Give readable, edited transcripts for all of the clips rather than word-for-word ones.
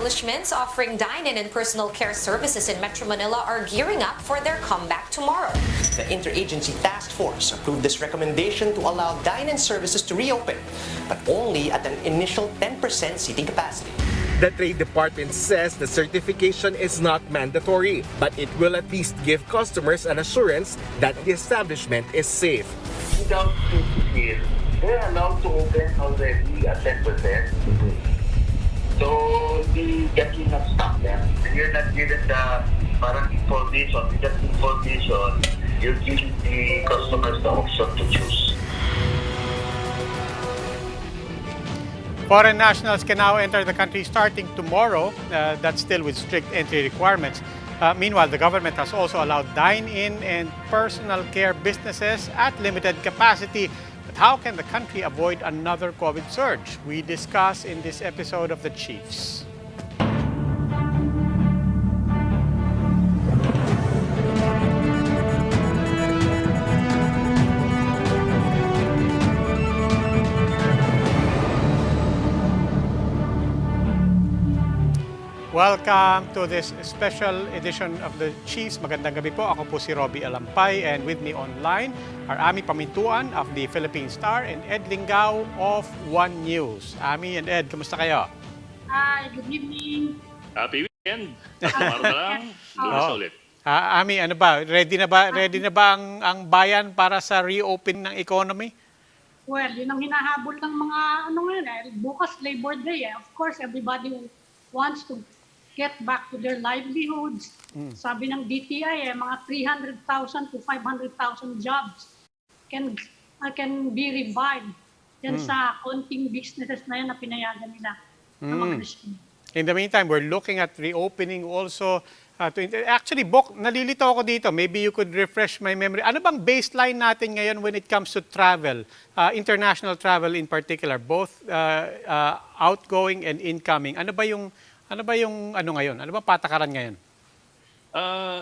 establishments offering dine-in and personal care services in Metro Manila are gearing up for their comeback tomorrow. The Interagency Task Force approved this recommendation to allow dine-in services to reopen, but only at an initial 10% seating capacity. The Trade Department says the certification is not mandatory, but it will at least give customers an assurance that the establishment is safe. Without CHIEFS, they're allowed to open already at 10%. So, that will not stop them. And you're not given the parang information. With that information, you're giving the customers the option to choose. Foreign nationals can now enter the country starting tomorrow. That's still with strict entry requirements. Meanwhile, the government has also allowed dine-in and personal care businesses at limited capacity. But how can the country avoid another COVID surge? We discuss in this episode of the Chiefs. Welcome to this special edition of the Chiefs. Magandang gabi po. Ako po si Robbie Alampay, and with me online are Ami Pamintuan of the Philippine Star and Ed Lingao of One News. Ami and Ed, kamusta kayo? Hi, good evening. Happy weekend. Araw na lang. Lunes ulit. Ami, ano ba? Ready na ba ang bayan para sa reopen ng economy? Well, yun ang hinahabol ng mga bukas Labor Day. Of course, everybody wants to get back to their livelihoods. Sabi ng DTI, mga 300,000 to 500,000 jobs can be revived yan sa konting businesses na yan na pinayagan nila ng mga regime. In the meantime, we're looking at reopening also. Actually, Bok, nalilito ako dito. Maybe you could refresh my memory. Ano bang baseline natin ngayon when it comes to travel, international travel in particular, both outgoing and incoming? Ano ba yung ngayon? Ano ba patakaran ngayon?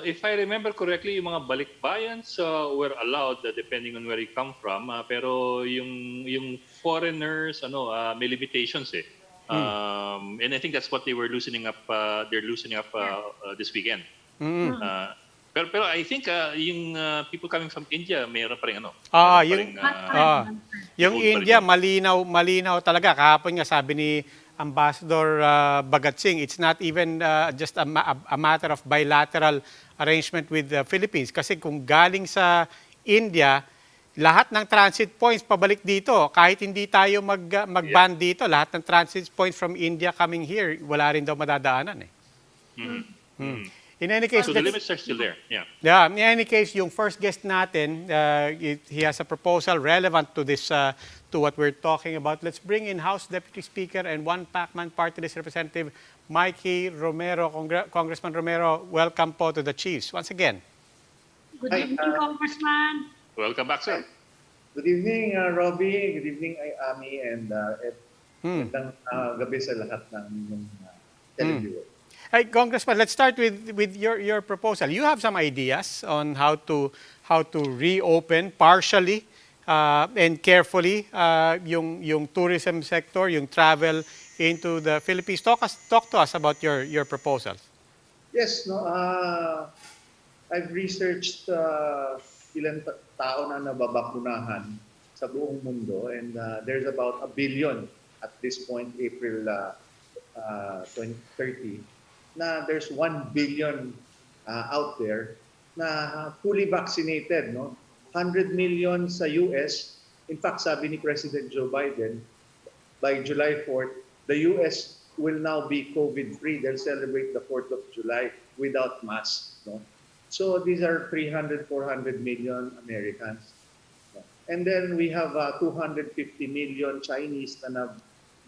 If I remember correctly, yung mga balikbayans were allowed depending on where you come from. Pero yung foreigners, may limitations eh. And I think that's what they were loosening up. They're loosening up this weekend. Pero I think yung people coming from India, mayroon pa rin yung India, malinaw talaga. Kahapon nga sabi ni Ambassador Bagat Singh, it's not even just a matter of bilateral arrangement with the Philippines. Kasi kung galing sa India, lahat ng transit points pabalik dito. Kahit hindi tayo mag-ban dito, lahat ng transit points from India coming here, wala rin daw madadaanan eh. In any case, so the limits are still there. Yeah. In any case, yung first guest natin, he has a proposal relevant to this, to what we're talking about. Let's bring in House Deputy Speaker and One Pacman Party List Representative Mikee Romero. Congressman Romero, welcome po to the Chiefs once again. Good evening, Congressman. Welcome back, sir. Good evening, Robbie. Good evening, Ami, and Ed. Magandang gabi sa lahat ng televiewers. Hey, Congressman, let's start with your proposal. You have some ideas on how to reopen partially and carefully yung tourism sector, yung travel into the Philippines. Talk to us about your proposals. Yes, I've researched ilang tao na nababakunahan sa buong mundo, and there's about 1 billion at this point, April 2030. Na there's 1 billion out there na fully vaccinated, 100 million sa US. In fact, sabi ni President Joe Biden, by July 4th, the US will now be COVID-free. They'll celebrate the 4th of July without masks. So these are 300, 400 million Americans. And then we have 250 million Chinese na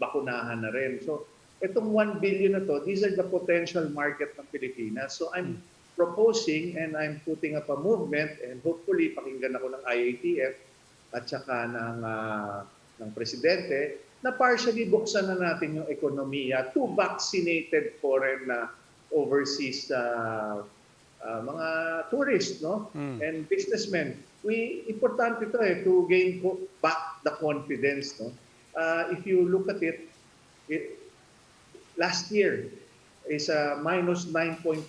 nabakunahan na rin. So itong 1 billion na to, these are the potential market ng Pilipinas. So I'm proposing and I'm putting up a movement, and hopefully pakinggan ako ng IATF at saka ng Presidente na partially buksan na natin yung ekonomiya to vaccinated foreign overseas mga tourists and businessmen. Importante ito to gain back the confidence. If you look at it, last year, is minus 9.2%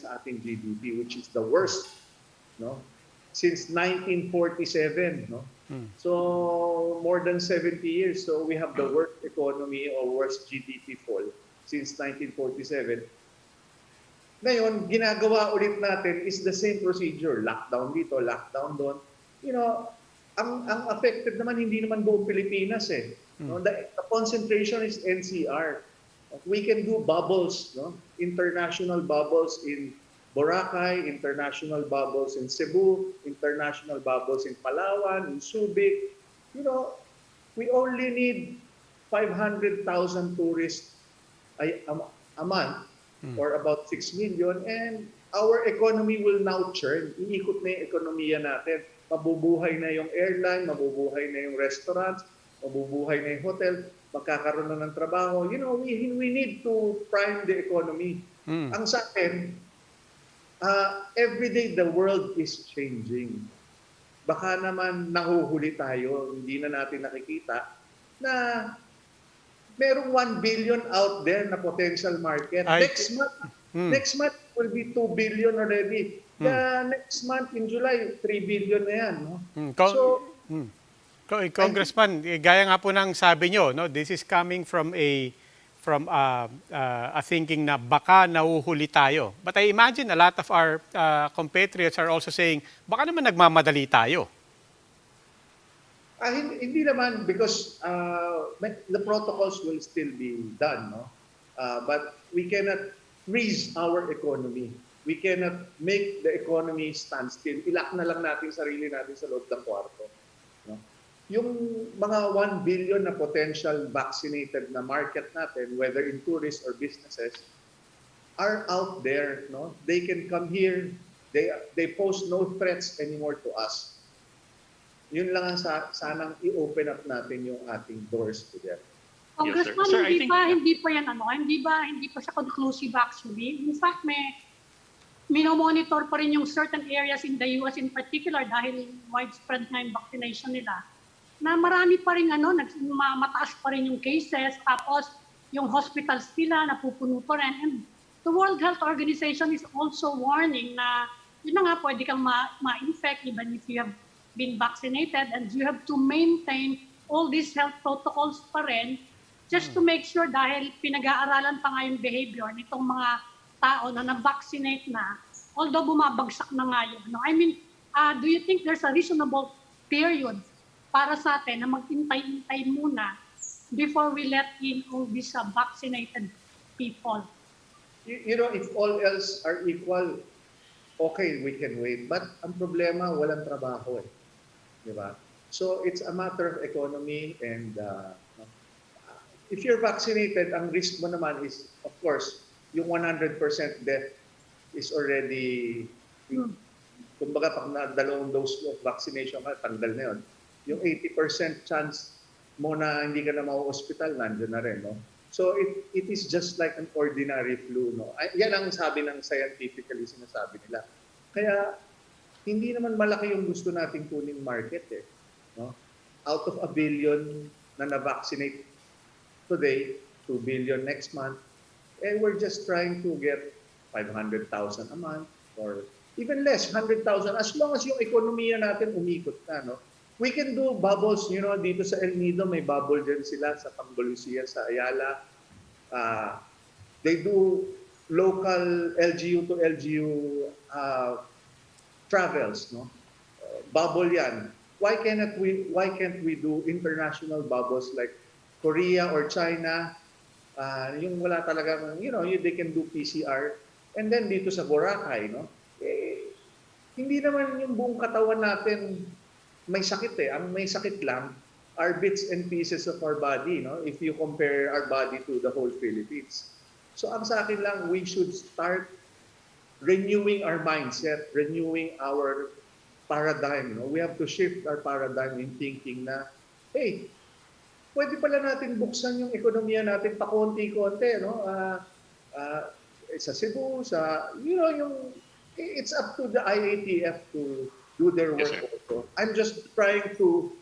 sa ating GDP, which is the worst, no? Since 1947, no? So more than 70 years. So we have the worst economy or worst GDP fall since 1947. Ngayon, ginagawa ulit natin is the same procedure. Lockdown dito, lockdown doon. You know, ang affected naman, hindi naman buong Pilipinas eh. No? The concentration is NCR. We can do bubbles, no? International bubbles in Boracay, international bubbles in Cebu, international bubbles in Palawan, in Subic. You know, we only need 500,000 tourists a month, or about 6 million, and our economy will now churn. Iikot na yung ekonomiya natin. Mabubuhay na yung airline, mabubuhay na yung restaurants, mabubuhay na yung hotel, magkakaroon na ng trabaho. You know, we need to prime the economy. Ang sa akin, every day the world is changing. Baka naman nahuhuli tayo, hindi na natin nakikita na merong 1 billion out there na potential market. Next month will be 2 billion already. Next month in July, 3 billion na yan. No? Congressman, gaya nga po ng sabi nyo, no, this is coming from a thinking na baka nahuhuli tayo. But I imagine a lot of our compatriots are also saying, baka naman nagmamadali tayo. Hindi naman, because the protocols will still be done, no? But we cannot freeze our economy. We cannot make the economy stand still. Ilak na lang natin sarili natin sa loob ng kwarto. No? Yung mga 1 billion na potential vaccinated na market natin, whether in tourists or businesses, are out there. No? They can come here. They pose no threats anymore to us. Yun lang ang sanang i-open up natin yung ating doors to them. Congressman, Sir, hindi pa yan hindi pa siya conclusive actually. In fact, minomonitor pa rin yung certain areas in the US in particular dahil widespread na yung vaccination nila. Na marami pa rin mataas pa rin yung cases, tapos yung hospitals nila napupuno pa rin. And the World Health Organization is also warning na yun na nga, pwede kang ma-infect even if you have been vaccinated, and you have to maintain all these health protocols pa rin just to make sure, dahil pinag-aaralan pa nga yung behavior nitong mga tao na na-vaccinate na, although bumabagsak na nga yun. No? I mean, do you think there's a reasonable period para sa atin na mag-intay-intay muna before we let in all these vaccinated people? You know, if all else are equal, okay, we can wait. But ang problema, walang trabaho eh. Diba? So it's a matter of economy, and if you're vaccinated, ang risk mo naman is, of course, yung 100% death is already, kumbaga pag na-dalawang dose of vaccination ka, tanggal na yun. Yung 80% chance mo na hindi ka na mau-hospital, nandiyan na rin. No? So it is just like an ordinary flu. No? Yan ang sabi ng scientifically sinasabi nila. Kaya hindi naman malaki yung gusto nating kuning market eh. No? Out of 1 billion na na-vaccinate today, 2 billion next month, and we're just trying to get 500,000 a month or even less, 100,000, as long as yung ekonomiya natin umikot na. No? We can do bubbles, you know, dito sa El Nido, may bubble din sila sa Pangolusia, sa Ayala. They do local LGU to LGU travels, no? Bubble yan. Why can't we do international bubbles like Korea or China? Yung wala talaga, you know, they can do PCR. And then dito sa Boracay, no? Hindi naman yung buong katawan natin may sakit eh. Ang may sakit lang are bits and pieces of our body, no? If you compare our body to the whole Philippines. So ang sa akin lang, we should start renewing our mindset, renewing our paradigm. No? We have to shift our paradigm in thinking na, hey, pwede pala natin buksan yung ekonomiya natin pa konti-konti. No? Sa Cebu, you know, it's up to the IATF to do their work also. I'm just trying to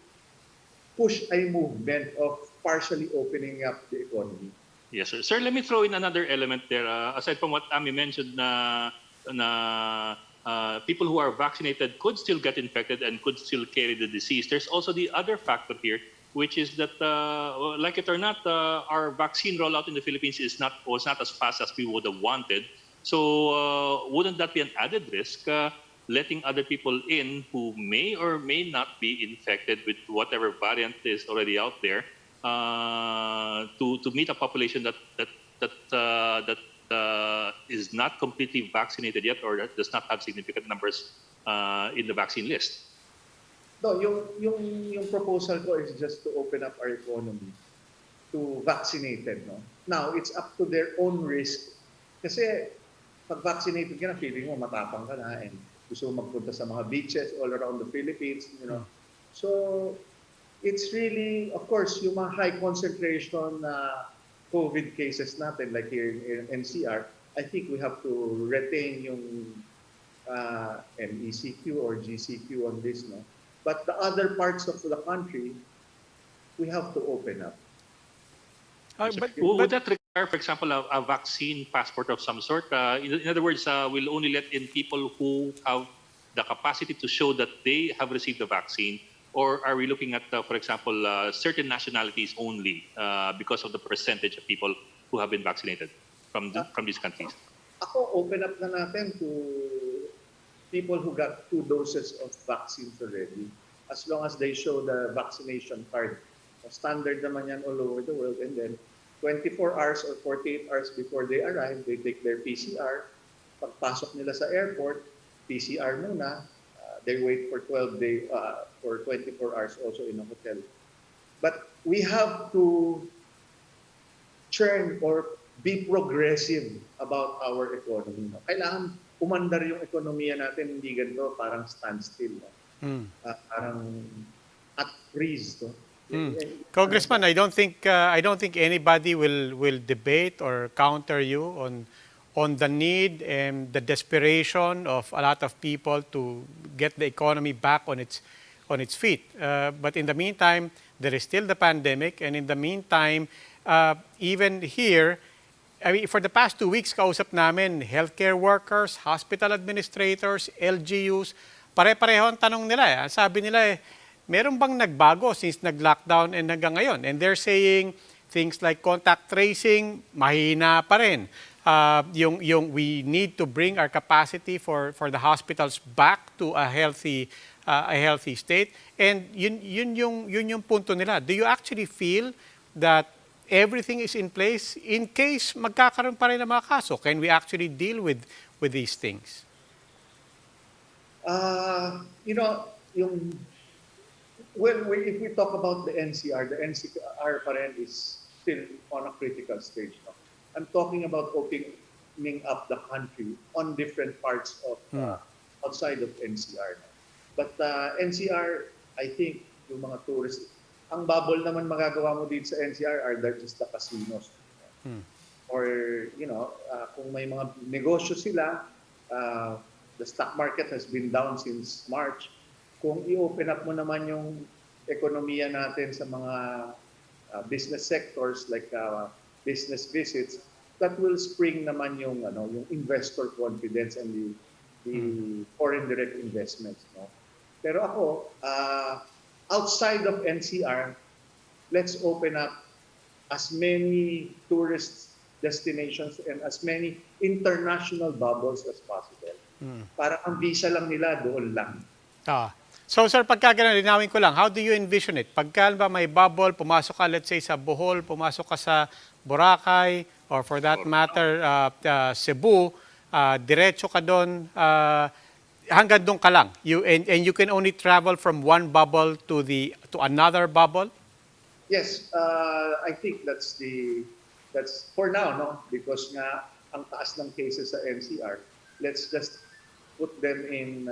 push a movement of partially opening up the economy. Yes, sir. Sir, let me throw in another element there. Aside from what Ami mentioned, people who are vaccinated could still get infected and could still carry the disease. There's also the other factor here, which is that, like it or not, our vaccine rollout in the Philippines was not as fast as we would have wanted. So, wouldn't that be an added risk? Letting other people in who may or may not be infected with whatever variant is already out there, to meet a population that is not completely vaccinated yet, or that does not have significant numbers in the vaccine list. No, yung proposal ko is just to open up our economy to vaccinated, no? Now, it's up to their own risk. Kasi pag vaccinated ka na, feeling mo matapang ka na and gusto mo magpunta sa mga beaches all around the Philippines, you know. So, it's really, of course, yung mga high concentration na COVID cases natin, like here in NCR, I think we have to retain yung MECQ or GCQ on this, no? But the other parts of the country, we have to open up. Would that require, for example, a vaccine passport of some sort? In other words, we'll only let in people who have the capacity to show that they have received the vaccine, or are we looking at, for example, certain nationalities only because of the percentage of people who have been vaccinated from these countries? Ako, open up na natin to people who got 2 doses of vaccines already, as long as they show the vaccination card. Standard naman yan all over the world, and then 24 hours or 48 hours before they arrive, they take their PCR. Pagpasok nila sa airport, PCR muna. They wait for 12 days, for 24 hours also in a hotel. But we have to churn or be progressive about our economy. No? Kailangan umandar yung ekonomiya natin, hindi ganito, parang standstill. No? Parang at freeze. No? Congressman, I don't think anybody will debate or counter you on the need and the desperation of a lot of people to get the economy back on its feet. But in the meantime, there is still the pandemic, and in the meantime, even here, I mean, for the past 2 weeks, kausap namin healthcare workers, hospital administrators, LGUs, pare-pareho ang tanong nila. Sabi nila meron bang nagbago since nag-lockdown and hanggang ngayon? And they're saying things like contact tracing, mahina pa rin. We need to bring our capacity for the hospitals back to a healthy state. And yun yung punto nila. Do you actually feel that everything is in place in case magkakaroon pa rin ng mga kaso? Can we actually deal with these things? If we talk about the NCR pa rin is still on a critical stage. No? I'm talking about opening up the country on different parts of outside of NCR. No? But NCR, I think, yung mga tourists, ang bubble naman magagawa mo dito sa NCR are just the casinos. Or, kung may mga negosyo sila, the stock market has been down since March. Kung i-open up mo naman yung ekonomiya natin sa mga business sectors like business visits, that will spring naman yung investor confidence and the foreign direct investments. No? Pero ako, outside of NCR, let's open up as many tourist destinations and as many international bubbles as possible. Para ang visa lang nila, doon lang. So sir, pagka ganun, linawin ko lang, how do you envision it? Pagka ba may bubble, pumasok ka let's say sa Bohol, pumasok ka sa Boracay, or for that matter, Cebu, diretso ka doon, hanggang doon ka lang. And you can only travel from one bubble to another bubble? Yes, I think that's for now, no? Because nga ang taas ng cases sa NCR, let's just put them in,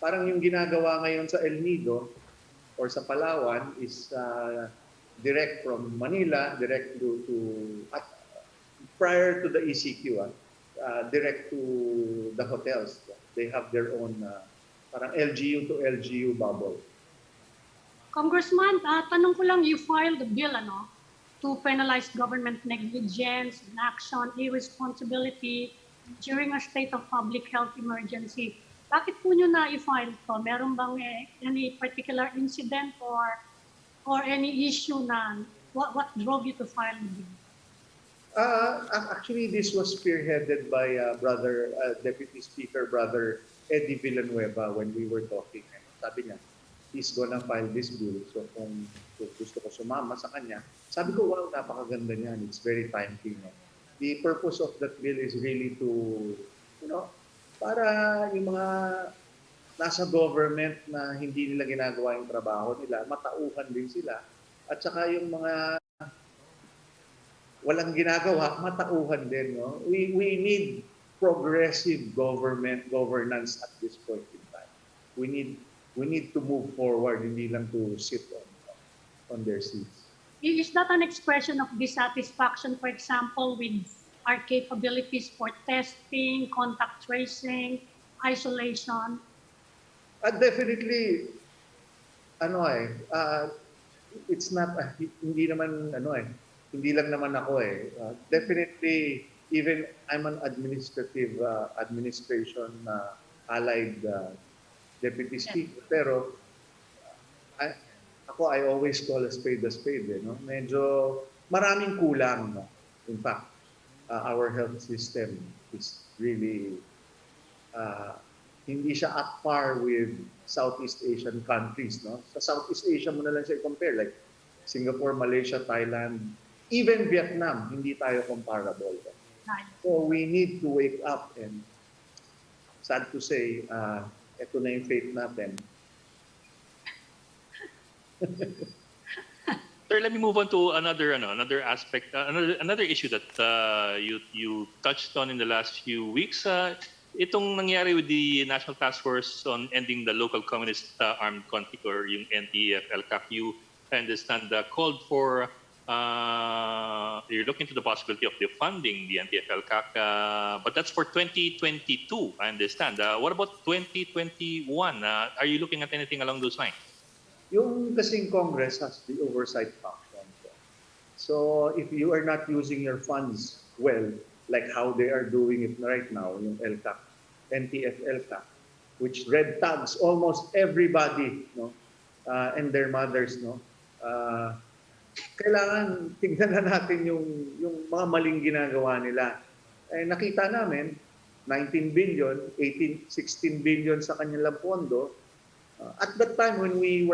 parang yung ginagawa ngayon sa El Nido or sa Palawan is direct from Manila, direct to prior to the ECQ, direct to the hotels. They have their own parang LGU to LGU bubble. Congressman, tanong ko lang, you filed the bill, to penalize government negligence, inaction, irresponsibility during a state of public health emergency. Bakit po nyo na-file to? Meron bang any particular incident or any issue na what drove you to file it? Actually, this was spearheaded by Deputy Speaker Brother Eddie Villanueva when we were talking. Sabi niya, he's gonna file this bill. So kung gusto ko sumama sa kanya, sabi ko, wow, napakaganda niyan. It's very timely. No? The purpose of that bill is really to, para yung mga nasa government na hindi nila ginagawa yung trabaho nila, matauhan din sila. At saka yung mga walang ginagawa, matauhan din. No? We need progressive governance at this point in time. We need to move forward, hindi lang to sit on their seats. Is that an expression of dissatisfaction, for example, with our capabilities for testing, contact tracing, isolation? Definitely, it's not, hindi naman, hindi lang naman ako definitely, even I'm an administration allied deputy speaker, pero I always call a spade, no? Medyo maraming kulang, no? In fact, our health system is really hindi siya at par with Southeast Asian countries, no? Sa Southeast Asia mo na lang siya i-compare, like Singapore, Malaysia, Thailand, even Vietnam, hindi tayo comparable. So we need to wake up, and sad to say, ito na yung fate natin. Sir, let me move on to another aspect, another issue that you touched on in the last few weeks. Itong nangyari with the National Task Force on Ending the Local Communist Armed Conflict, or yung NTF-ELCAC, I understand called for, you're looking into the possibility of defunding the NTF-ELCAC, but that's for 2022, I understand. What about 2021? Are you looking at anything along those lines? Yung kasing Congress has the oversight function. So if you are not using your funds well, like how they are doing it right now, yung ELCAC, NTF-ELCAC, which red tags almost everybody, no, and their mothers, no. Kailangan tingnan na natin yung mga maling ginagawa nila. Nakita namin 19 billion, 16 billion sa kanilang pondo. At that time when we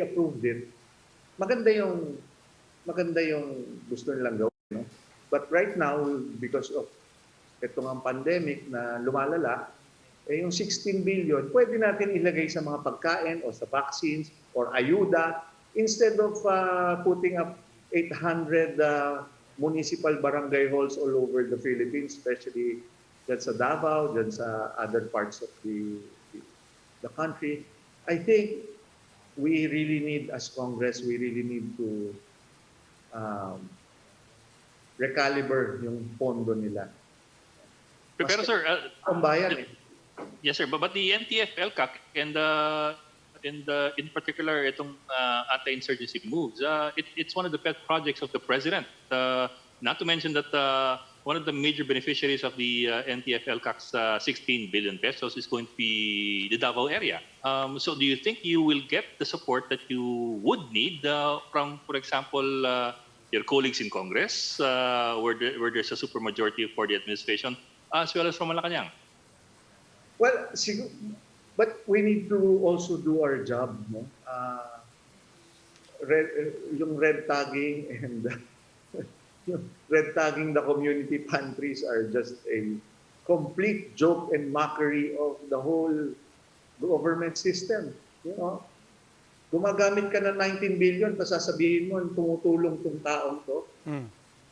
approved it, maganda yung gusto nilang gawin, no? But right now, because of itong pandemic na lumalala, yung 16 billion, pwede natin ilagay sa mga pagkain o sa vaccines or ayuda instead of putting up 800 municipal barangay halls all over the Philippines, especially dyan sa Davao, dyan sa other parts of the country. I think we really need, as Congress, we really need to recalibrate yung pondo nila. Pero sir, bayan, yes sir, but the NTF-ELCAC and in particular itong anti-insurgency moves, it's one of the pet projects of the president. Not to mention that one of the major beneficiaries of the NTF-ELCAC's 16 billion pesos is going to be the Davao area. So do you think you will get the support that you would need from, for example, your colleagues in Congress, where there's a supermajority for the administration, as well as from Malacanang? Well, but we need to also do our job, no? Yung red tagging and red tagging the community pantries are just a complete joke and mockery of the whole government system. You know, gumagamit ka ng 19 billion, tapos sasabihin mo, tumutulong tong taong to.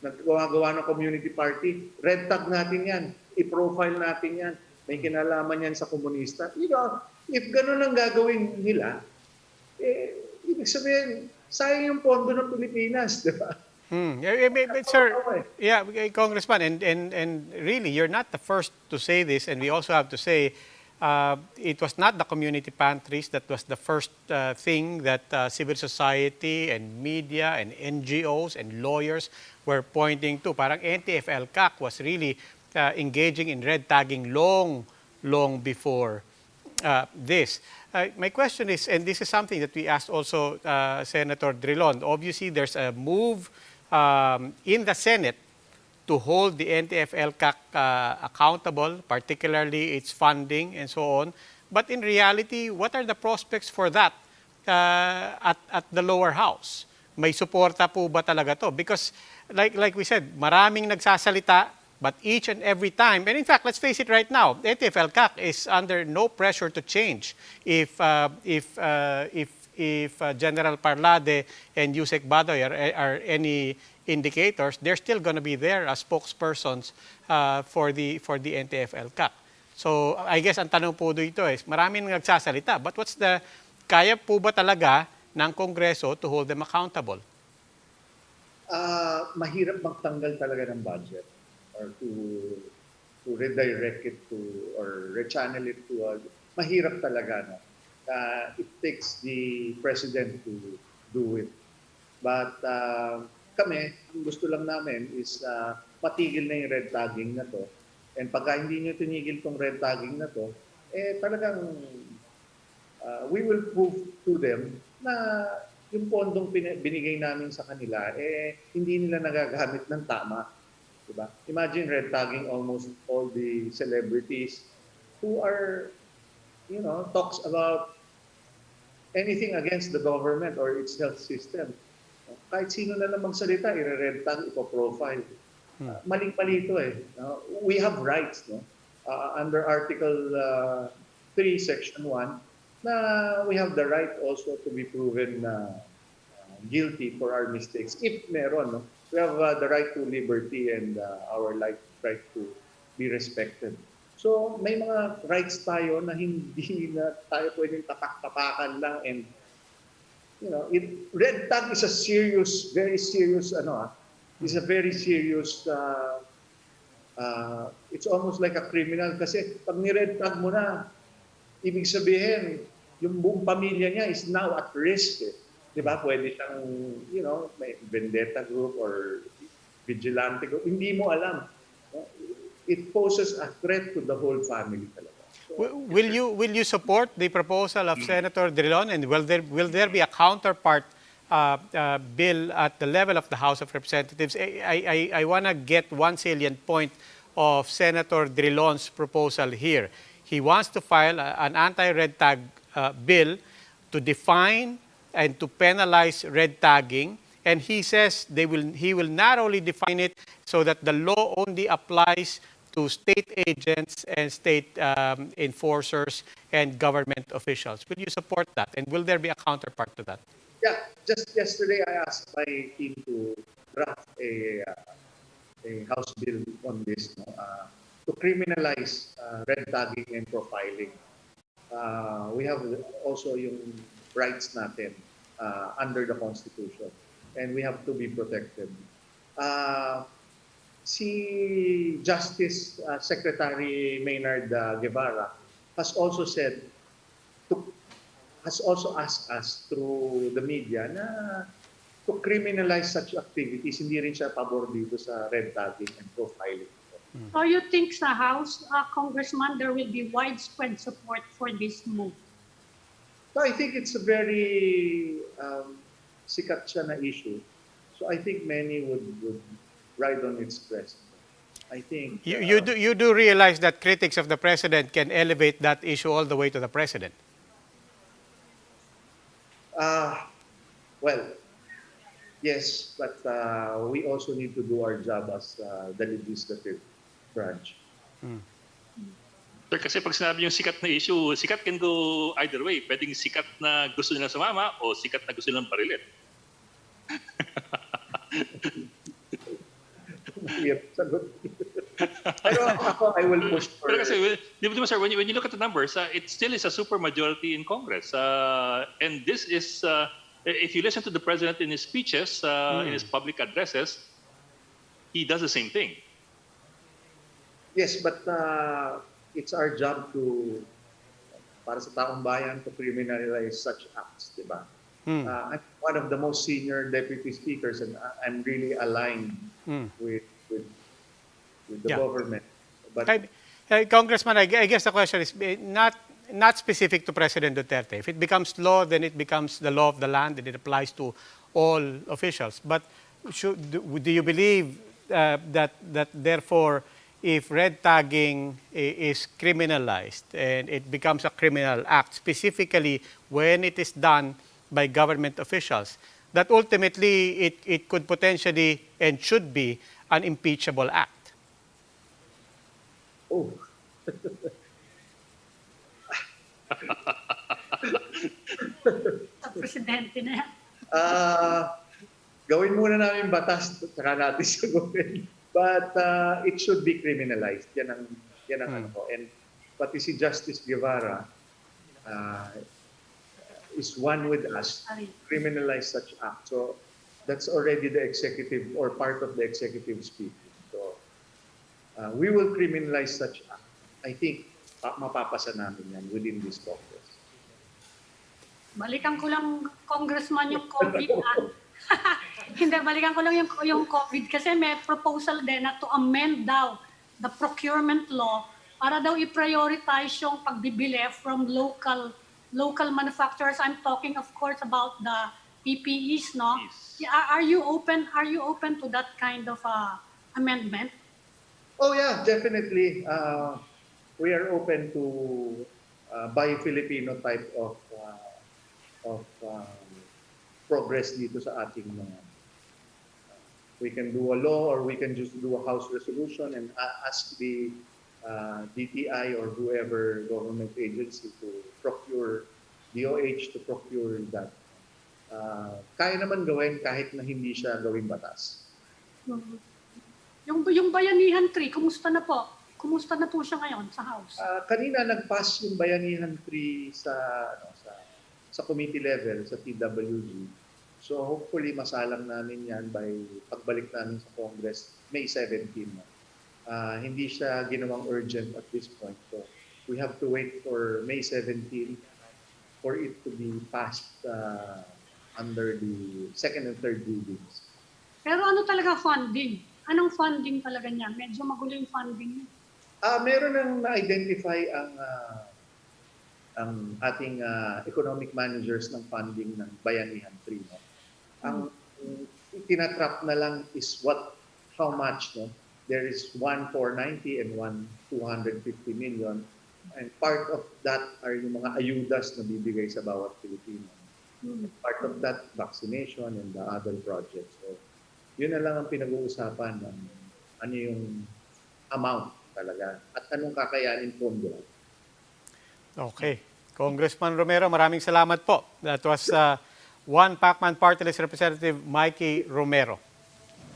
Naggawa ng community party, red tag natin yan, i-profile natin yan, may kinalaman yan sa komunista. You know, if ganun ang gagawin nila, ibig sabihin, sayang yung pondo ng Pilipinas, di ba? But sir, yeah, Congressman, and really, you're not the first to say this, and we also have to say It was not the community pantries that was the first thing that civil society and media and NGOs and lawyers were pointing to. Parang NTF-ELCAC was really engaging in red tagging long before this. My question is, and this is something that we asked also Senator Drilon, obviously there's a move in the Senate to hold the NTF-ELCAC accountable, particularly its funding and so on. But in reality, what are the prospects for that at the lower house? May suporta po ba talaga to? Because like we said, maraming nagsasalita, but each and every time, and in fact, let's face it right now, NTF-ELCAC is under no pressure to change if General Parlade and Usec Badoy are any indicators, they're still going to be there as spokespersons for the NTF-ELCAC. So I guess ang tanong po dito is, maraming nagsasalita, but kaya po ba talaga ng Kongreso to hold them accountable? Mahirap magtanggal talaga ng budget or to redirect it to or rechannel it to mahirap talaga, no? It takes the president to do it. But kami, ang gusto lang namin is patigil na yung red tagging na to. And pagka hindi nyo tinigil tong red tagging na to, talagang we will prove to them na yung pondong binigay namin sa kanila, hindi nila nagagamit ng tama. Diba? Imagine red tagging almost all the celebrities who are, talks about anything against the government or its health system. Kahit sino na lang magsalita, i-red tag, ipo-profile. Maling-mali ito eh. We have rights, no? Under Article 3, Section 1, na we have the right also to be proven guilty for our mistakes. If meron, no? We have the right to liberty and our right to be respected. So may mga rights tayo na hindi na tayo pwedeng tapak-tapakan lang, and red tag is a serious, very serious it's a very serious it's almost like a criminal kasi pag ni-red tag mo na, ibig sabihin yung buong pamilya niya is now at risk. Di ba? Pwede siyang, may vendetta group or vigilante group. Hindi mo alam. It poses a threat to the whole family talaga. So, will you support the proposal of Senator Drilon, and will there be a counterpart bill at the level of the House of Representatives? I want to get one salient point of Senator Drilon's proposal here. He wants to file an anti-red tag bill to define and to penalize red tagging, and he says he will not only define it so that the law only applies to state agents and state enforcers and government officials. Will you support that, and will there be a counterpart to that? Yeah, just yesterday I asked my team to draft a House bill on this, to criminalize red tagging and profiling. We have also yung rights natin under the Constitution, and we have to be protected. Si Justice Secretary Maynard Guevara has also asked us through the media na to criminalize such activities. Hindi rin siya pabor dito sa red tagging and profiling. So you think sa House, Congressman, there will be widespread support for this move? So I think it's a very sikat siya na issue. So I think many would ride on its crest. I think you do realize that critics of the president can elevate that issue all the way to the president. Well, yes, but we also need to do our job as the legislative branch. Sir, kasi pag sinabi yung sikat na issue, sikat can go either way. Pwedeng sikat na gusto nila sumama o sikat na gusto nilang barilin. Sagot. Pero ako, I will push for... Pero kasi, di ba, sir, when you look at the numbers, it still is a super majority in Congress. And this is, if you listen to the president in his speeches, in his public addresses, he does the same thing. Yes, but it's our job to para sa taong bayan to criminalize such acts, di ba? I'm one of the most senior deputy speakers, and I'm really aligned with the Yeah. government. But Congressman, I guess the question is not specific to President Duterte. If it becomes law, then it becomes the law of the land, and it applies to all officials. But do you believe that therefore, if red tagging is criminalized and it becomes a criminal act, specifically when it is done by government officials, that ultimately it could potentially and should be an impeachable act? oh, Sa presidente na yan. gawin muna namin batas, saka natin sagutin. But it should be criminalized. Yan ang ano ko. And pati si Justice Guevara is one with us, criminalize such act. So that's already the executive or part of the executive speech. So we will criminalize such act. I think mapapasa namin yan within this Congress. Balikan ko lang, Congressman, yung COVID. Hindi, balikan ko lang yung COVID kasi may proposal din na to amend daw the procurement law para daw i-prioritize yung pagbibili from local manufacturers. I'm talking, of course, about the PPEs, no? Yes. Are you open to that kind of amendment? Oh yeah, definitely. We are open to buy Filipino type of progress dito sa ating mga. We can do a law or we can just do a House resolution and ask the DTI or whoever government agency to procure, DOH to procure that. Kaya naman gawin kahit na hindi siya gawing batas. Yung Bayanihan 3, kumusta na po? Kumusta na po siya ngayon sa House? Kanina nag-pass yung Bayanihan 3 sa committee level, sa TWG. So hopefully masalang namin yan by pagbalik namin sa Congress May 17. Hindi siya ginawang urgent at this point. So we have to wait for May 17 for it to be passed under the second and third readings. Pero ano talaga funding? Anong funding talaga niya? Medyo magulo yung funding niya. Meron nang na-identify ang ating economic managers ng funding ng Bayanihan 3. No? Ang tinatrap na lang is how much. No? There is 1,490 and 1,250 million. And part of that are yung mga ayudas na bibigay sa bawat Pilipino. Part of that, vaccination and the other projects. So, yun na lang ang pinag-uusapan ng ano yung amount talaga at anong kakayanin pondo. Okay. Congressman Romero, maraming salamat po. That was one Pacman Party List Representative Mikee Romero.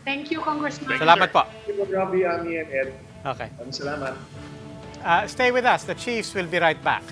Thank you, Congressman. Salamat po. Thank you, Robbie, Ami, and Ed. Okay. Salamat. Stay with us. The Chiefs will be right back.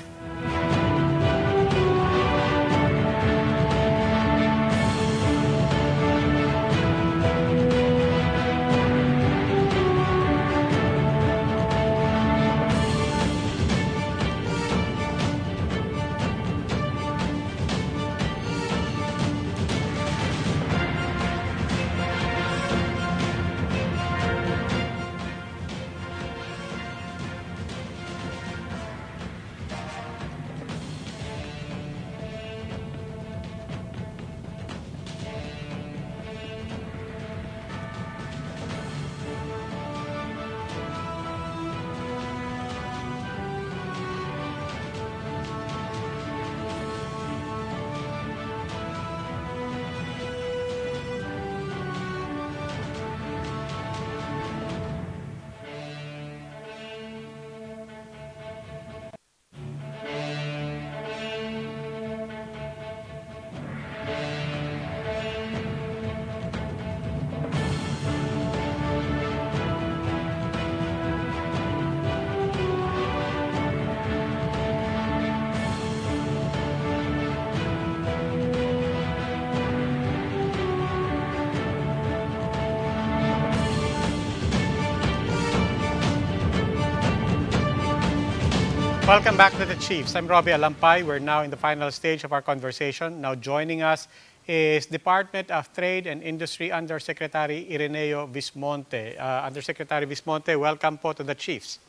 Welcome back to the Chiefs. I'm Robbie Alampay. We're now in the final stage of our conversation. Now joining us is Department of Trade and Industry Undersecretary Ireneo Vizmonte. Undersecretary Vizmonte, welcome po to the Chiefs.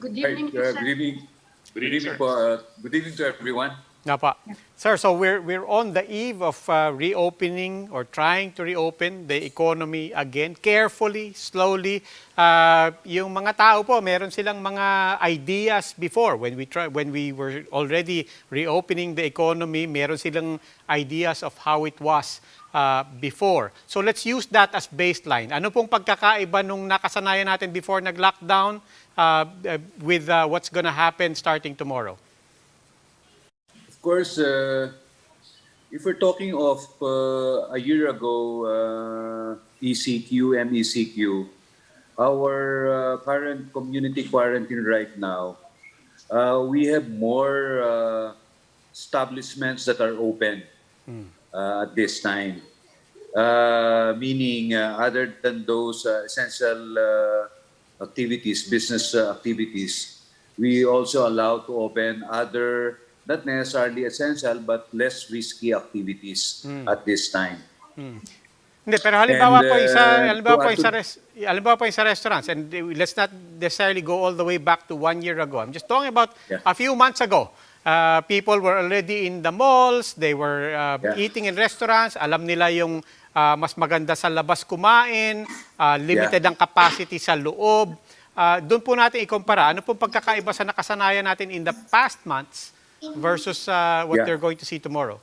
Good Hi, evening, good sir. evening. Good evening, good evening to everyone. Nga pa. Sir, so we're on the eve of reopening or trying to reopen the economy again, carefully, slowly. Yung mga tao po, meron silang mga ideas before when we were already reopening the economy, meron silang ideas of how it was before. So let's use that as baseline. Ano pong pagkakaiba nung nakasanayan natin before nag-lockdown with what's gonna happen starting tomorrow? Of course, if we're talking of a year ago, ECQ, MECQ, our current community quarantine right now, we have more establishments that are open at this time. Meaning, other than those essential activities, business activities, we also allow to open other, not necessarily essential, but less risky activities at this time. Hindi, pero halimbawa po And, po sa restaurants, and let's not necessarily go all the way back to 1 year ago. I'm just talking about a few months ago. People were already in the malls, they were eating in restaurants, alam nila yung mas maganda sa labas kumain, limited ang capacity sa loob. Doon po natin ikumpara, ano pong pagkakaiba sa nakasanayan natin in the past months versus what they're going to see tomorrow?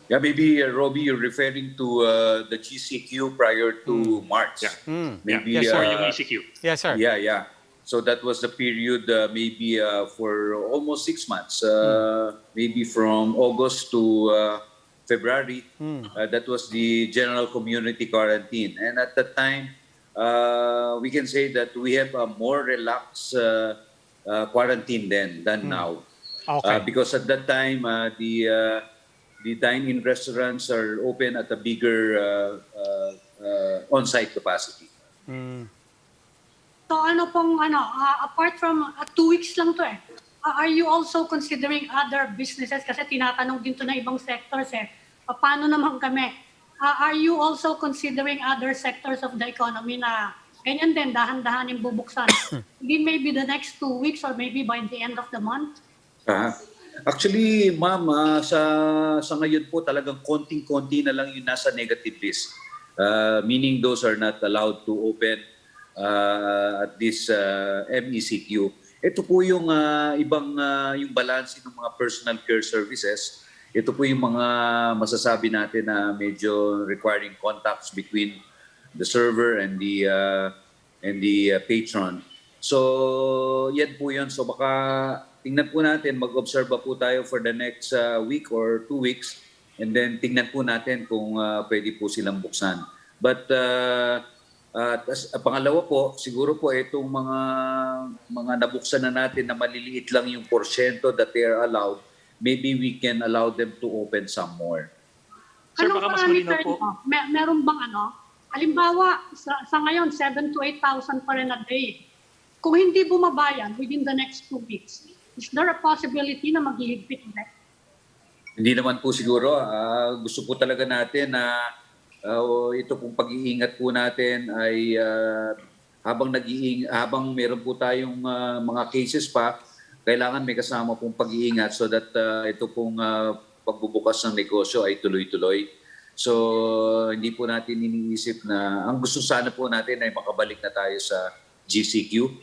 yeah, maybe, Robbie, you're referring to the GCQ prior to March. Maybe, Yes, sir. Yung ECQ. Yes, sir. Yeah. So that was the period maybe for almost 6 months, maybe from August to February. That was the general community quarantine. And at that time, we can say that we have a more relaxed quarantine then than now. Okay. Because at that time, the dine-in restaurants are open at a bigger on-site capacity. So ano pong, apart from 2 weeks lang to are you also considering other businesses? Kasi tinatanong din to ng ibang sectors paano naman kami? Are you also considering other sectors of the economy na ganyan din, dahan-dahan yung bubuksan? Hindi maybe the next 2 weeks or maybe by the end of the month? Actually, ma'am, sa ngayon po talagang konting-konti na lang yung nasa negative list. Meaning those are not allowed to open at this MECQ. Ito po yung ibang yung balance ng mga personal care services. Ito po yung mga masasabi natin na medyo requiring contacts between the server and the patron. So, yan po yun. So, baka tingnan po natin, mag-observe po tayo for the next week or 2 weeks and then tingnan po natin kung pwede po silang buksan. But pangalawa po, siguro po itong mga nabuksan na natin na maliliit lang yung porsyento that they are allowed, maybe we can allow them to open some more. Sir, Anong baka mas parameter malinaw po. nito? Meron bang halimbawa, sa ngayon, 7,000 to 8,000 pa rin a day. Kung hindi bumaba yan within the next 2 weeks, is there a possibility na maghihigpit ulit? Hindi naman po siguro. Gusto po talaga natin na ito pong pag-iingat po natin ay habang meron po tayong mga cases pa, kailangan may kasama pong pag-iingat so that ito pong pagbubukas ng negosyo ay tuloy-tuloy. So hindi po natin iniisip na, ang gusto sana po natin ay makabalik na tayo sa GCQ.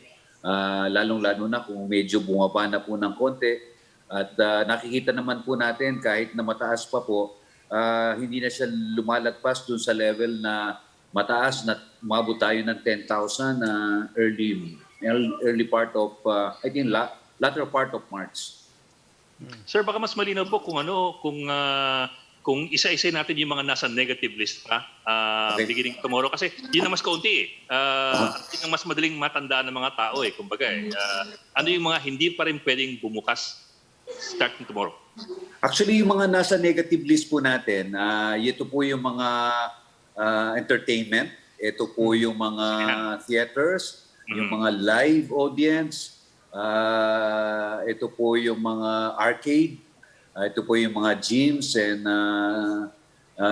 Lalong-lalo na kung medyo bumaba na po ng konti at nakikita naman po natin kahit na mataas pa po, hindi na siya lumalagpas dun sa level na mataas na umabot tayo ng 10,000 early part of, I think latter part of March. Sir, baka mas malinaw po kung isa-isa natin yung mga nasa negative list beginning tomorrow kasi yun ang mas kaunti yun ang mas madaling matandaan ng mga tao kumbaga ano yung mga hindi pa rin pwedeng bumukas starting tomorrow? Actually, yung mga nasa negative list po natin, ito po yung mga entertainment, ito po yung mga theaters, yung mga live audience, Ito po yung mga arcade, ito po yung mga gyms and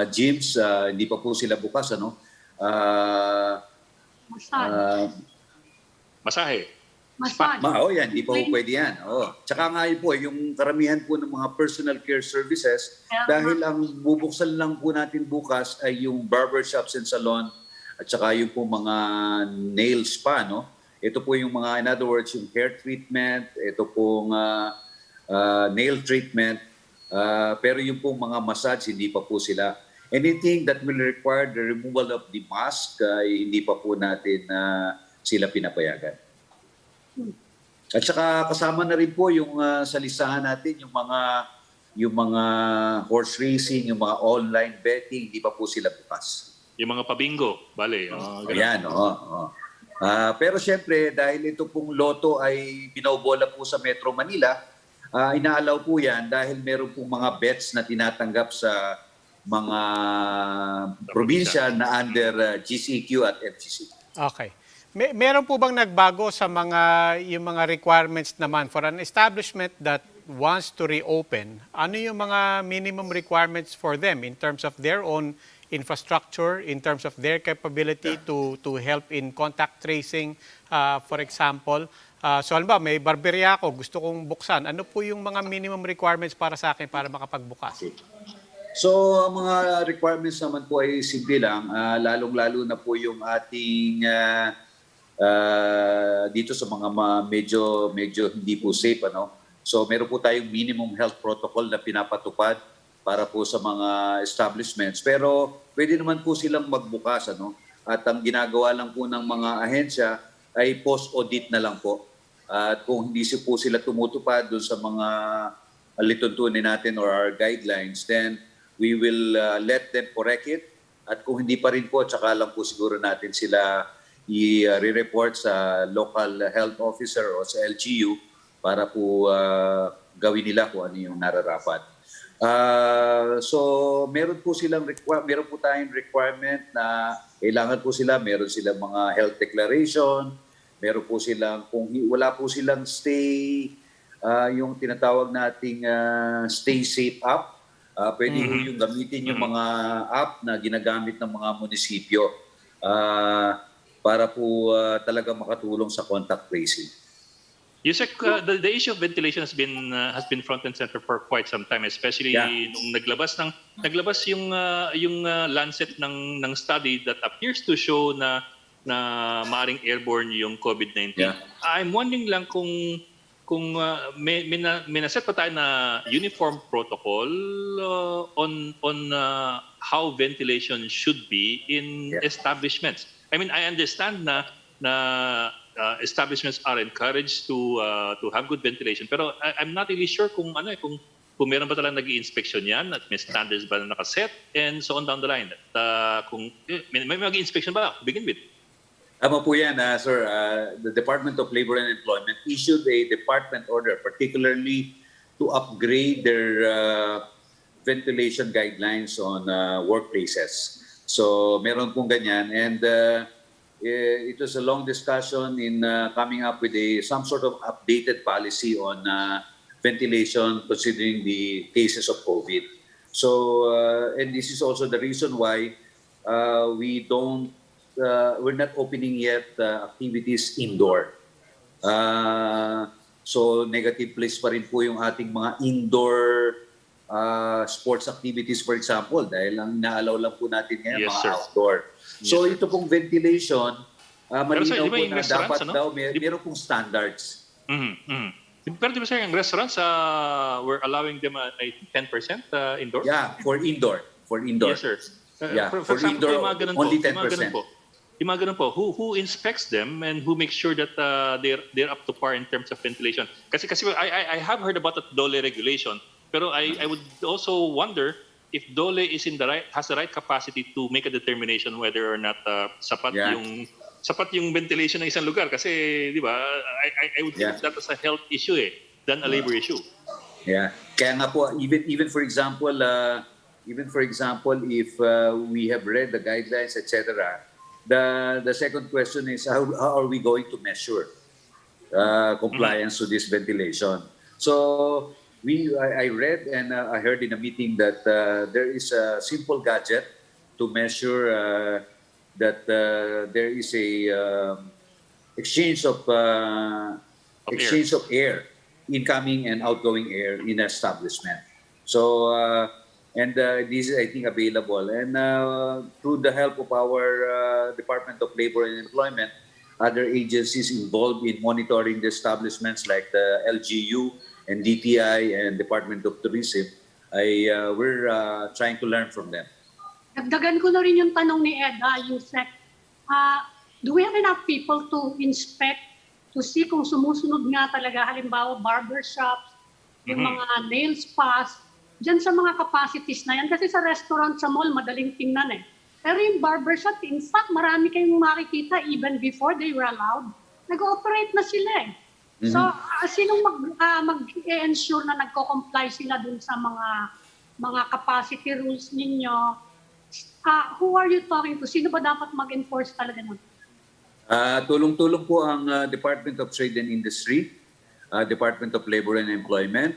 gyms, hindi pa po sila bukas, ano? Massage. Masahe. Massage. Yan, hindi pa po pwede yan. Tsaka nga yun po, yung karamihan po ng mga personal care services, dahil ang bubuksan lang po natin bukas ay yung barbershops and salon at tsaka yung po mga nail spa, no? Ito po yung mga, in other words, yung hair treatment, ito pong nail treatment, pero yung po mga massage, hindi pa po sila. Anything that will require the removal of the mask, hindi pa po natin sila pinapayagan. At saka kasama na rin po yung sa listahan natin, yung mga horse racing, yung mga online betting, hindi pa po sila bukas. Yung mga pabingo, bale. Ayan, pero siyempre, dahil ito pong loto ay binobola po sa Metro Manila, inaalaw po yan dahil meron pong mga bets na tinatanggap sa mga probinsya na under GCQ at FGC. Okay. Meron po bang nagbago sa yung mga requirements naman for an establishment that wants to reopen? Ano yung mga minimum requirements for them in terms of their own infrastructure, in terms of their capability to help in contact tracing, for example? So halimbawa, may barberya ako, gusto kong buksan. Ano po yung mga minimum requirements para sa akin para makapagbukas? So, ang mga requirements naman po ay simple lang. Lalong-lalo na po yung ating dito sa mga medyo hindi po safe, ano. So meron po tayong minimum health protocol na pinapatupad para po sa mga establishments. Pero pwede naman po silang magbukas, ano. At ang ginagawa lang po ng mga ahensya ay post-audit na lang po. At kung hindi po sila tumutupad doon sa mga lituntunin natin or our guidelines, then we will let them correct it. At kung hindi pa rin po, tsaka lang po siguro natin sila i-report sa local health officer o sa LGU para po gawin nila kung ano yung nararapat. So meron po tayong requirement na kailangan po sila, meron silang mga health declaration, meron po silang, kung wala po silang stay, yung tinatawag nating stay safe app, pwede po yung gamitin yung mga app na ginagamit ng mga munisipyo para po talaga makatulong sa contact tracing. Usec, the issue of ventilation has been front and center for quite some time, especially nung naglabas yung Lancet ng study that appears to show na maaring airborne yung COVID-19. Yeah. I'm wondering lang kung may naset pa tayo na uniform protocol on how ventilation should be in establishments. I mean, I understand na establishments are encouraged to have good ventilation, pero I'm not really sure kung meron ba talagang nag-i-inspection yan at may standards ba na nakaset and so on down the line. Kung may mag-i-inspection ba to begin with? Tama po yan, sir. The Department of Labor and Employment issued a department order, particularly to upgrade their ventilation guidelines on workplaces. So meron pong ganyan, and it was a long discussion in coming up with some sort of updated policy on ventilation considering the cases of COVID. So and this is also the reason why we're not opening yet activities indoor. So negative place pa rin po yung ating mga indoor sports activities, for example, dahil ang inaalaw lang po natin ngayon mga outdoor. So ito pong ventilation, malinaw po na dapat daw meron pong standards. Pero di ba sir, yung restaurants, we're allowing them 10% indoor? Yeah, for indoor. Yes, sir. For indoor, only 10%. Yung mga ganun po, who inspects them and who makes sure that they're up to par in terms of ventilation? Kasi I have heard about the DOLE regulation, pero I would also wonder if DOLE has the right capacity to make a determination whether or not sapat yung ventilation ng isang lugar. Kasi, di ba, I would think that as a health issue than a labor issue. Yeah. Kaya nga po, even for example, if we have read the guidelines, etc., the second question is how are we going to measure? compliance to this ventilation. So I read and I heard in a meeting that there is a simple gadget to measure that there is a exchange of air, incoming and outgoing air in an establishment. So this is, I think, available, and through the help of our Department of Labor and Employment, other agencies involved in monitoring the establishments like the LGU and DTI and Department of Tourism, we're trying to learn from them. Dagdagan ko na rin yung tanong ni Ed, Usec. Do we have enough people to inspect, to see kung sumusunod nga talaga, halimbawa barbershops, yung mga nail spas, dyan sa mga capacities na yan? Kasi sa restaurant, sa mall, madaling tingnan eh. Pero yung barbershop, in fact, marami kayong makikita even before they were allowed. Nag-ooperate na sila eh. So, sinong mag-ensure na nagko-comply sila dun sa mga capacity rules ninyo? Who are you talking to? Sino ba dapat mag-enforce talaga nun? Tulong-tulong po ang Department of Trade and Industry, Department of Labor and Employment,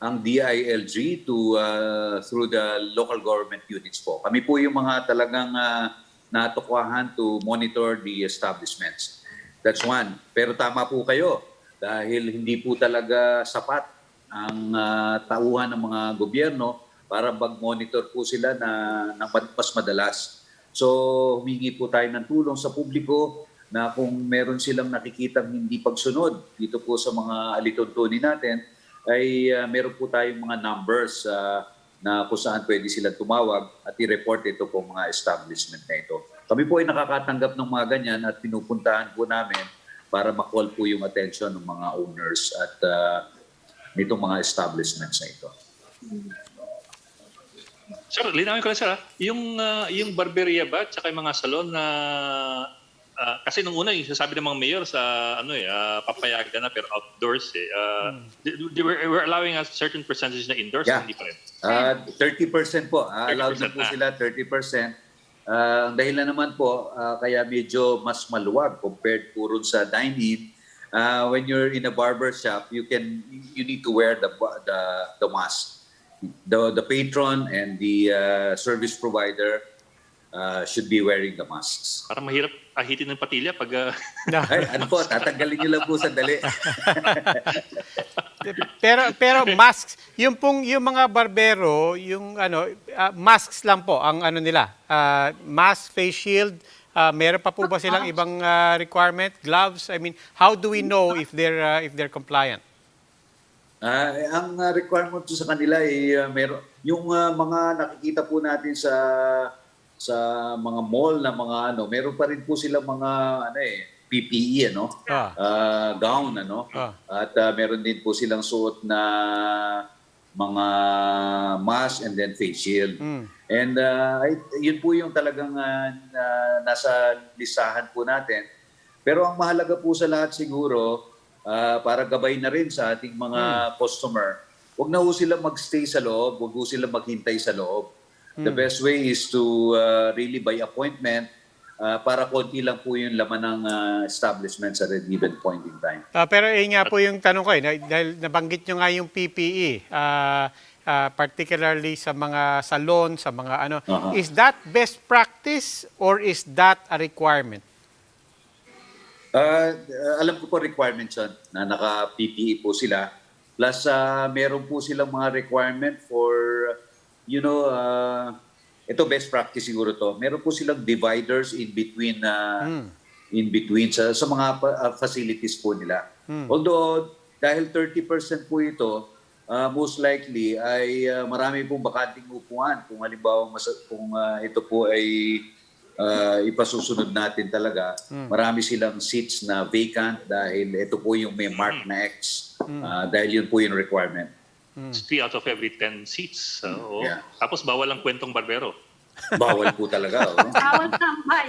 ang DILG through the local government units po. Kami po yung mga talagang natukwahan to monitor the establishments. That's one. Pero tama po kayo dahil hindi po talaga sapat ang tauhan ng mga gobyerno para mag-monitor po sila na mas madalas. So humingi po tayo ng tulong sa publiko na kung meron silang nakikitang hindi pagsunod dito po sa mga alituntunin natin, ay meron po tayong mga numbers na kung saan pwede silang tumawag at i-report ito po mga establishment na ito. Kami po ay nakakatanggap ng mga ganyan at pinupuntahan po namin para ma-call po yung attention ng mga owners at nitong mga establishments na ito. Sir, linawin ko lang sir, yung barberia ba at saka yung mga salon na kasi nung una yung sasabi ng mga mayor sa papayagan na pero outdoors we're allowing a certain percentage na indoors, hindi pa rin. 30% po. Allowed na po sila 30%. Ang dahilan naman po kaya medyo mas maluwag compared po rin sa dine-in. When you're in a barber shop, you need to wear the mask. The patron and the service provider should be wearing the masks. Parang mahirap ahitin ng patilya pag... Ay, ano po, tatanggalin nyo lang po sandali. pero masks, yung mga barbero, masks lang po ang nila. Mask, face shield, meron pa po ba silang ibang requirement, gloves? I mean, how do we know if they're compliant? Ang requirement sa kanila ay meron yung mga nakikita po natin sa mga mall na mga meron pa rin po sila mga PPE gown at meron din po silang suot na mga mask and then face shield. And yun po yung talagang nasa listahan po natin. Pero ang mahalaga po sa lahat siguro para gabay na rin sa ating mga customer, huwag na po sila magstay sa loob, huwag po sila maghintay sa loob. The best way is to really by appointment para konti lang po yung laman ng establishment sa given point in time. Pero nga po yung tanong ko dahil nabanggit nyo nga yung PPE, particularly sa mga salon, sa mga is that best practice or is that a requirement? Alam ko po requirement yun na naka-PPE po sila. Plus meron po silang mga requirement for ito best practice siguro to. Meron po silang dividers in between sa mga facilities po nila. Although dahil 30% po ito, most likely ay marami pong bakanting upuan kung halimbawa kung ito po ay ipasusunod natin talaga. Marami silang seats na vacant dahil ito po yung may mark na X dahil yun po yung requirement. 3 out of every 10 seats. Tapos bawal ang kwentong barbero. Bawal po talaga. Bawal tambay.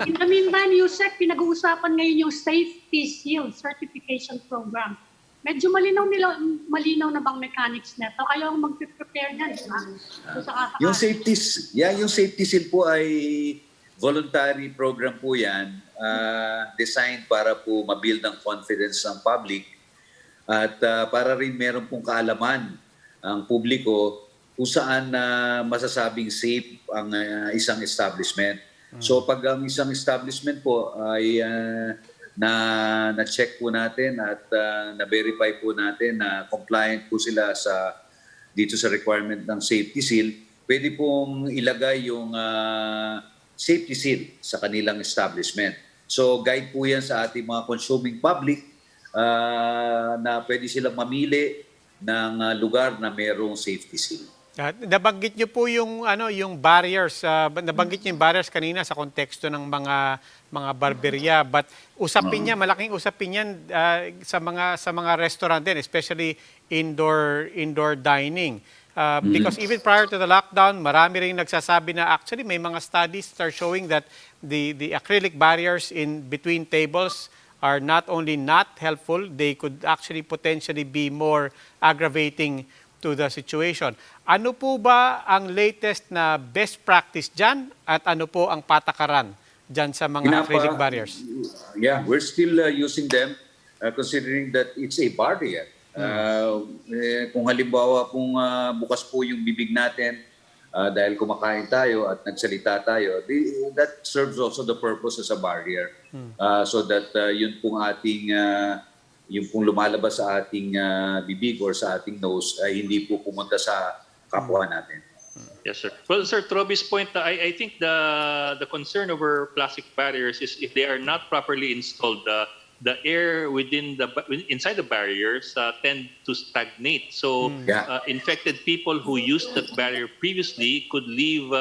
In the meantime, Usec, pinag-uusapan ngayon yung Safety Seal Certification Program. Medyo malinaw na bang mechanics neto? Kayo ang mag-prepare niyan, di ba? Yung Safety Seal po ay voluntary program po yan. designed para po mabuild ang confidence ng public at para rin meron pong kaalaman ang publiko kung saan masasabing safe ang isang establishment. So pag ang isang establishment po ay na-check po natin at na-verify po natin na compliant po sila dito sa requirement ng safety seal, pwede pong ilagay yung safety seal sa kanilang establishment. So guide po yan sa ating mga consuming public na pwede silang mamili ng lugar na mayroong safety seal. Nabanggit niyo po yung barriers, nabanggit niyo yung barriers kanina sa konteksto ng mga barberya, but malaking usapin yan sa mga restaurant din, especially indoor dining. Because even prior to the lockdown, marami ring nagsasabi na actually may mga studies that are showing that the acrylic barriers in between tables are not only not helpful, they could actually potentially be more aggravating to the situation. Ano po ba ang latest na best practice dyan at ano po ang patakaran dyan sa mga acrylic barriers? Yeah, we're still using them considering that it's a barrier. Kung halimbawa kung bukas po yung bibig natin dahil kumakain tayo at nagsalita tayo, that serves also the purpose as a barrier. So that yun pong ating yung pong lumalabas sa ating bibig or sa ating nose ay hindi po pumunta sa kapwa natin. Yes, sir. Well, sir, to Roby's point, I think the concern over plastic barriers is if they are not properly installed, the air inside the barriers tend to stagnate. So infected people who used that barrier previously could leave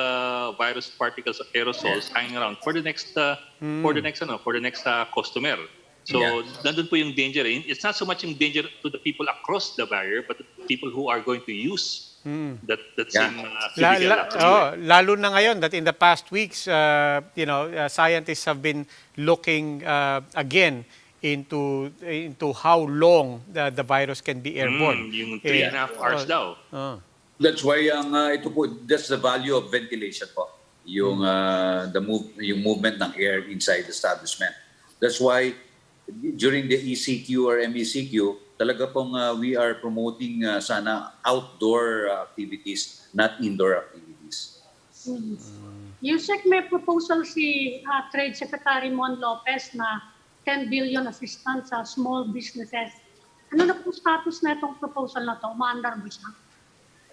virus particles or aerosols hanging around for the next customer. So nandun po yung danger. It's not so much yung danger to the people across the barrier, but the people who are going to use that same physical lalo na ngayon that in the past weeks, scientists have been looking again into how long the virus can be airborne. Yung 3.5 hours daw. That's why that's the value of ventilation po. Yung yung movement ng air inside the establishment. That's why during the ECQ or MECQ, talaga pong we are promoting sana outdoor activities, not indoor activities. Usec, may proposal si Trade Secretary Mon Lopez na 10 billion assistance sa small businesses. Ano na po status na itong proposal na ito? Umaandar ba siya?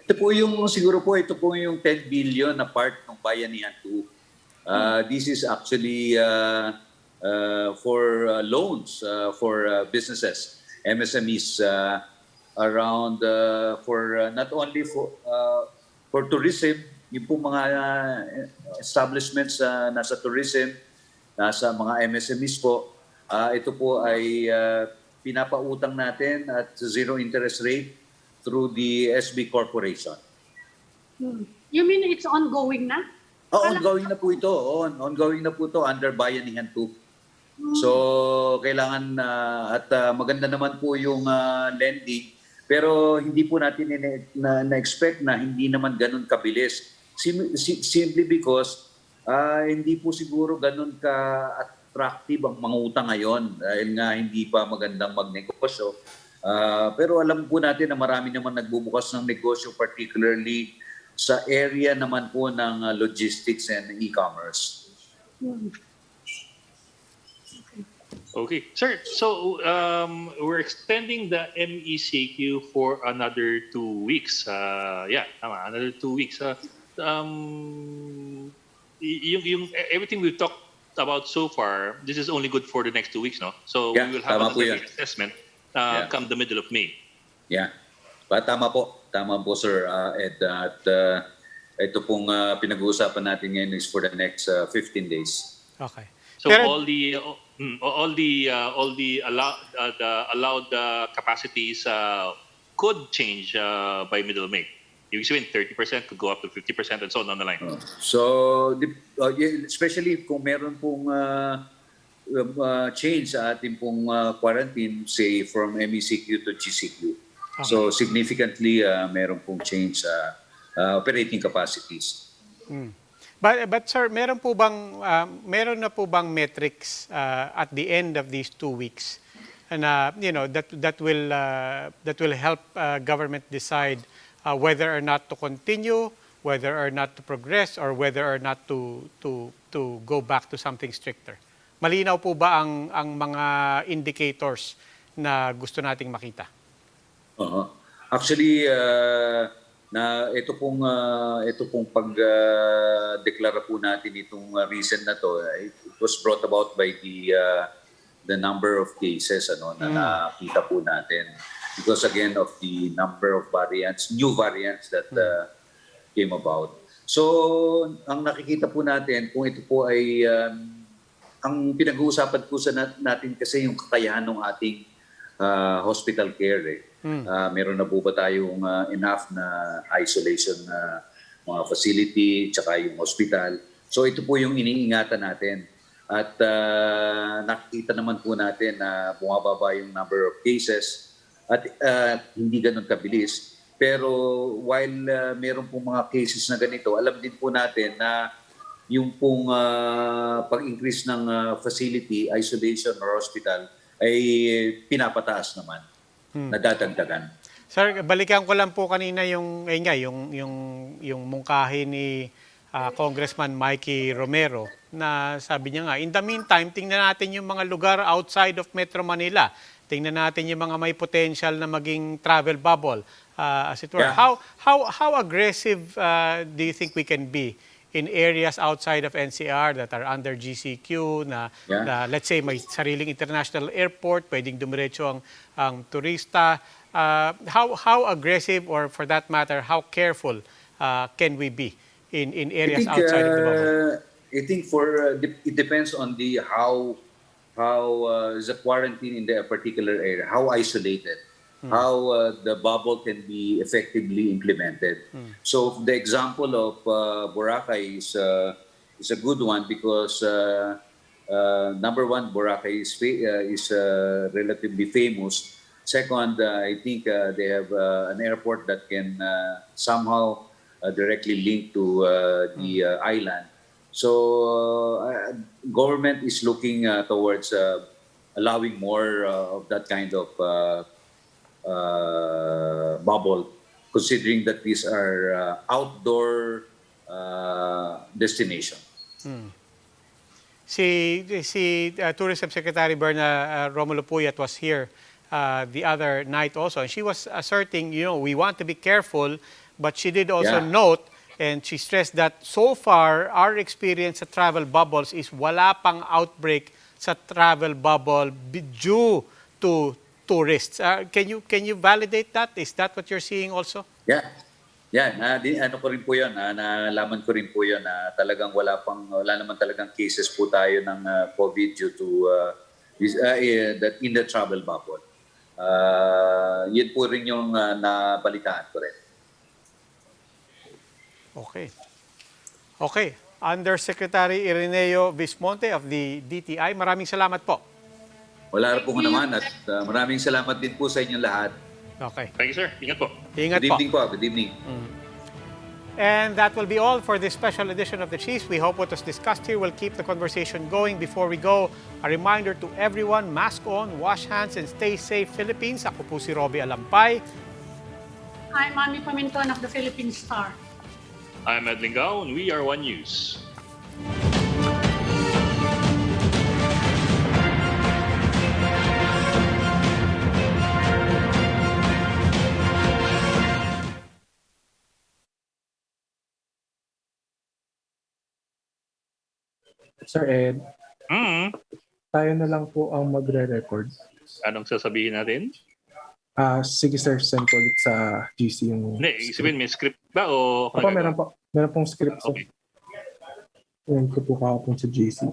Ito po yung yung 10 billion na part ng Bayanihan 2. This is actually for loans for businesses, MSMEs around for not only for tourism, yung po mga establishments nasa tourism, nasa mga MSMEs po, ito po ay pinapautang natin at zero interest rate through the SB Corporation. You mean it's ongoing na? Ongoing na po ito. Ongoing na po ito under Bayanihan 2. So, kailangan at maganda naman po yung lending, pero hindi po natin na-expect na hindi naman ganun kabilis. Simply because hindi po siguro ganun ka-attractive ang mangutang ngayon dahil nga hindi pa magandang magnegosyo. Pero alam po natin na marami naman nagbubukas ng negosyo, particularly sa area naman po ng logistics and e-commerce. Okay. Sir, so we're extending the MECQ for another 2 weeks. Another 2 weeks. Everything we've talked about so far, this is only good for the next 2 weeks, no? So we will have another assessment come the middle of May. Yeah. Tama po, Sir Ed. At ito pong pinag-uusapan natin ngayon is for the next 15 days. Okay. So all the allowed capacities could change by middle of May. You said 30% could go up to 50% and so on the line. So especially kung meron pong change sa ating pong quarantine, say from MECQ to GCQ. Okay. So significantly meron pong change sa operating capacities. But sir, meron na po bang metrics at the end of these 2 weeks na that will help government decide whether or not to continue, whether or not to progress, or whether or not to go back to something stricter? Malinaw po ba ang mga indicators na gusto nating makita? Actually, na ito pong pag-deklara po natin itong recent na to, it was brought about by the number of cases na nakita po natin because again of the number of variants, new variants that came about. So, ang nakikita po natin kung ito po ay ang pinag-uusapan po natin kasi yung kakayahan ng ating hospital care. Meron na po ba tayong enough na isolation na mga facility tsaka yung hospital. So ito po yung iniingatan natin. At nakikita naman po natin na bumababa yung number of cases at hindi ganun kabilis. Pero while meron pong mga cases na ganito, alam din po natin na yung pong pag-increase ng facility, isolation or hospital ay pinapataas naman. Nadadagdagan. Sir, balikan ko lang po kanina yung mungkahi ni Congressman Mikee Romero na sabi niya nga, in the meantime, tingnan natin yung mga lugar outside of Metro Manila. Tingnan natin yung mga may potential na maging travel bubble, as it were. Yeah. How aggressive do you think we can be in areas outside of NCR that are under GCQ na let's say may sariling international airport, pwedeng dumiretso ang turista. How aggressive, or for that matter, how careful can we be in areas outside of the bubble? I think it depends on how is the quarantine in the particular area, how isolated, how the bubble can be effectively implemented. So the example of Boracay is a good one because number one, Boracay is relatively famous. Second, I think they have an airport that can somehow directly link to the island. So government is looking towards allowing more of that kind of bubble, considering that these are outdoor destination. Si Tourism Secretary Berna Romulo Puyat was here the other night also, and she was asserting, we want to be careful, but she did also note, and she stressed that so far, our experience sa travel bubbles is wala pang outbreak sa travel bubble due to tourists. Can you validate that? Is that what you're seeing also? Ano ko rin po yun, nalaman ko rin po yun na talagang wala naman talagang cases po tayo ng COVID due to that in the travel bubble. Yun po rin yung nabalitaan ko rin. Okay. Undersecretary Ireneo Vizmonte of the DTI, maraming salamat po. Wala po naman at maraming salamat din po sa inyong lahat. Okay. Thank you, sir. Ingat po. Ingat Good evening po. Good evening. And that will be all for this special edition of the Chiefs. We hope what was discussed here will keep the conversation going. Before we go, a reminder to everyone, mask on, wash hands, and stay safe, Philippines. Ako po si Robbie Alampay. I'm Mami Paminton of the Philippine Star. I'm Ed Lingao, and we are One News. Sir Ed, tayo na lang po ang magre-record. Anong sasabihin natin? Sige sir, send ko ulit sa GC yung... Hindi, sabihin may script ba o... Meron pong script. Okay. Send ko po kahapon sa GC.